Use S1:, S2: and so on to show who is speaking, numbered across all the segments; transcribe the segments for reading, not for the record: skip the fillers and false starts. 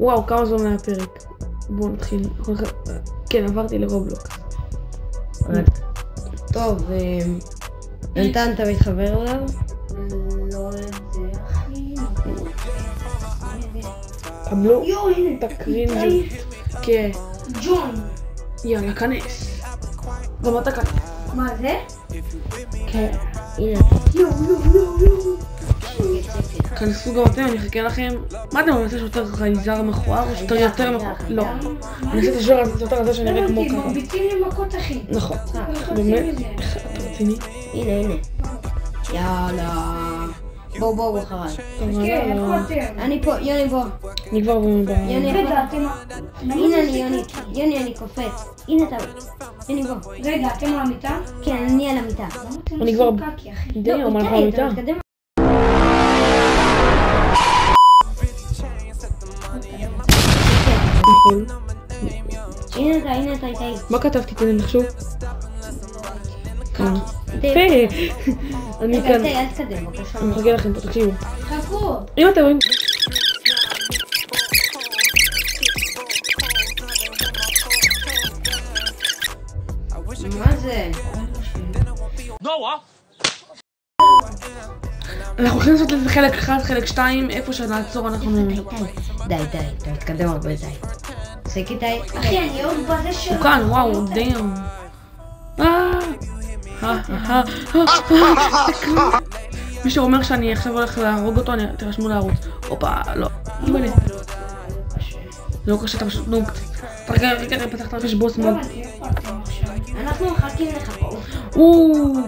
S1: וואו, כמה זמן היה פרק. בואו נתחיל. כן, עברתי לרובלוקס.
S2: טוב, נתן, אתה מתחבר אליו?
S3: לא יודע, אחי.
S1: קבלו
S3: יו, הנה,
S1: את הקרינג' כן.
S3: ג'ון.
S1: יאללה, כנס. גם אתה כנס.
S3: מה זה?
S1: כן.
S2: הנה.
S3: יו.
S1: כנסו גם אתם, אני אחכה לכם. מה אתם רוצים שיותר חייזר מכוער או שיותר יותר מכוער? לא. אני אעשה את השוער יותר הזה שאני אראה כמו
S3: הבנתי,
S1: ככה.
S3: מרביצים לי מכות, אחי.
S1: נכון.
S3: איך
S1: באמת?
S3: עושים את זה?
S1: אתה רציני?
S2: הנה. יאללה. בואו אחריי.
S3: כן, איפה אתם?
S2: אני פה, יוני בוא.
S1: אני כבר ב...
S2: יוני,
S3: רגע, אתם...
S2: הנה אני, יוני, אני קופץ. הנה אתה. יוני בוא.
S3: רגע, אתם על המיטה?
S2: כן, אני על המיטה.
S3: למה אתם
S1: אני כבר...
S3: עושים קקי, אחי?
S1: די, מה לך במיטה?
S2: מתקדם.
S1: נכון.
S2: הנה אתה איתי.
S1: מה כתבתי? תן לי לחשוב. כאן.
S2: די.
S1: פה! אני כאן.
S2: איתי, אל תקדם, בבקשה.
S1: אני מחכה לכם פה, תקשיבו.
S3: חכו.
S1: אם אתם רואים...
S2: מה זה?
S1: אנחנו הולכים לעשות לזה חלק 1, חלק 2, איפה שנעצור אנחנו...
S2: די, אתה מתקדם הרבה די. תפסיק איתי.
S3: אחי, אני עוד בזה של...
S1: הוא כאן, וואו, דיום. מי שאומר שאני עכשיו הולך להרוג אותו, תרשמו לערוץ. הופה, לא. אימא'לה. זה לא קשה, אתה פשוט נוג קצת. רגע, פתחת רק יש בוס מאוד.
S3: איפה אתם עכשיו?
S2: אנחנו מחכים לך פה.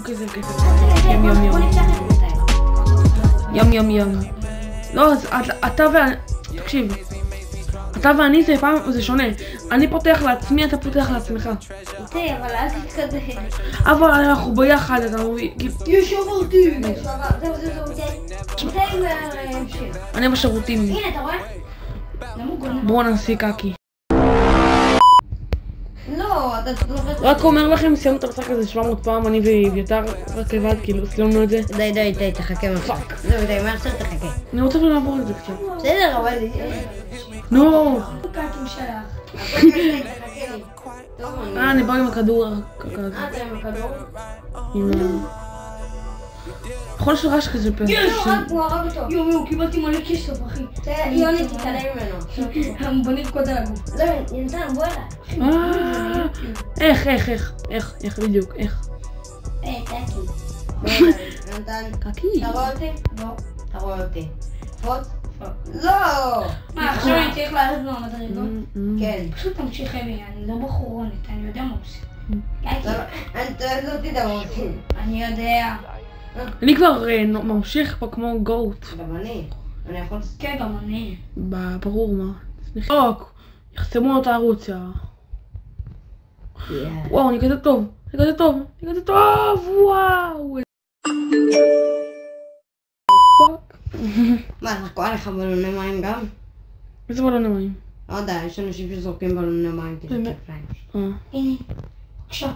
S1: כזה.
S3: בוא נפתח את זה.
S1: יום. לא, אז אתה ואני... תקשיב. אתה ואני זה פעם, זה שונה. אני פותח לעצמי, אתה פותח לעצמך.
S2: איתי, אבל אל תתקדם.
S1: אבל אנחנו ביחד, אתה מבין?
S3: יש עברתי.
S2: זהו, איתי והמשך.
S1: אני בשירותים.
S2: הנה, אתה רואה?
S3: למה הוא גונב?
S1: בואו נעשה קקי.
S2: לא, אתה לוחץ.
S1: רק אומר לכם, סיימנו את המשחק הזה 700 פעם, אני ואביתר רק לבד, כאילו, סיימנו את זה.
S2: די, איתי, תחכה מפאק. זהו, איתי, מה עכשיו תחכה?
S1: אני רוצה לעבור את זה קצת.
S2: בסדר, אבל...
S1: נו!
S3: קקים שלך.
S1: אני בא עם הכדור.
S2: אתה עם הכדור?
S1: יכול להיות רעש כזה פה.
S2: הוא הרג אותו.
S3: יו, קיבלתי מלא כסף, אחי.
S2: יוני, תתקדם ממנו.
S3: בוא נרקוד עליו.
S2: לא, נתן, בוא אליי.
S1: איך, בדיוק, איך.
S2: קקי. נתן,
S1: קקי.
S2: אתה רואה אותי?
S3: לא.
S2: אתה רואה אותי. פוט? לא!
S3: מה, עכשיו אני צריך לעלות מהמדרגות?
S2: כן.
S3: פשוט תמשיך אלי, אני לא בחורונת, אני יודע מה עושים.
S2: אני לא תדע מה עושים.
S3: אני יודע.
S1: אני כבר ממשיך פה כמו גוט.
S2: גם אני יכול...
S3: כן, גם אני.
S1: ברור מה. סליחוק, יחסמו לו את הערוץ, וואו, אני כזה טוב, וואו.
S2: מה, אתה קורא לך בלוני מים גם?
S1: איזה בלוני מים?
S2: לא יודע, יש אנשים שזורקים בלוני מים כדי
S1: באמת?
S2: כיף להם.
S3: הנה, בבקשה,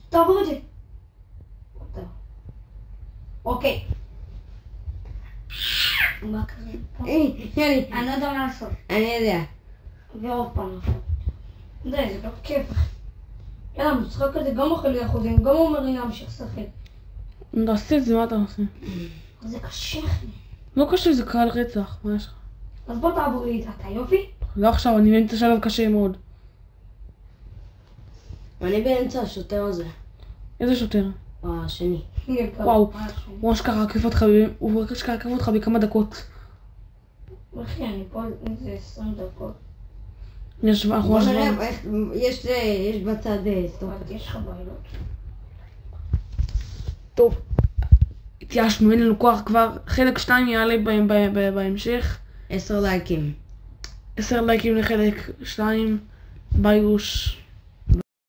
S3: תעבור את זה.
S2: אוקיי.
S3: מה כזה?
S2: יוני.
S3: אני לא יודע מה לעשות.
S2: אני יודע.
S3: ועוד פעם. די, זה לא כיף. יאללה, המשחק הזה גם אוכל לי אחוזים, גם אומר לי להמשיך לשחק.
S1: נעשה את זה, מה אתה עושה?
S3: זה קשה, אחי.
S1: לא קשה, זה קהל רצח, מה יש לך?
S3: אז בוא תעבור לי את אתה, יופי?
S1: לא עכשיו, אני באמצע שלב קשה מאוד.
S2: אני באמצע השוטר הזה.
S1: איזה שוטר?
S2: השני.
S1: וואו, הוא אשכרה עקף אותך בכמה דקות.
S3: אחי, אני פה איזה 20 דקות.
S2: בוא נראה, יש בצד סטופ.
S3: יש לך בעיות?
S1: טוב, התייאשנו, אין לנו כוח כבר. חלק 2 יעלה בהמשך.
S2: 10 לייקים.
S1: 10 לייקים לחלק 2. ביי גוש.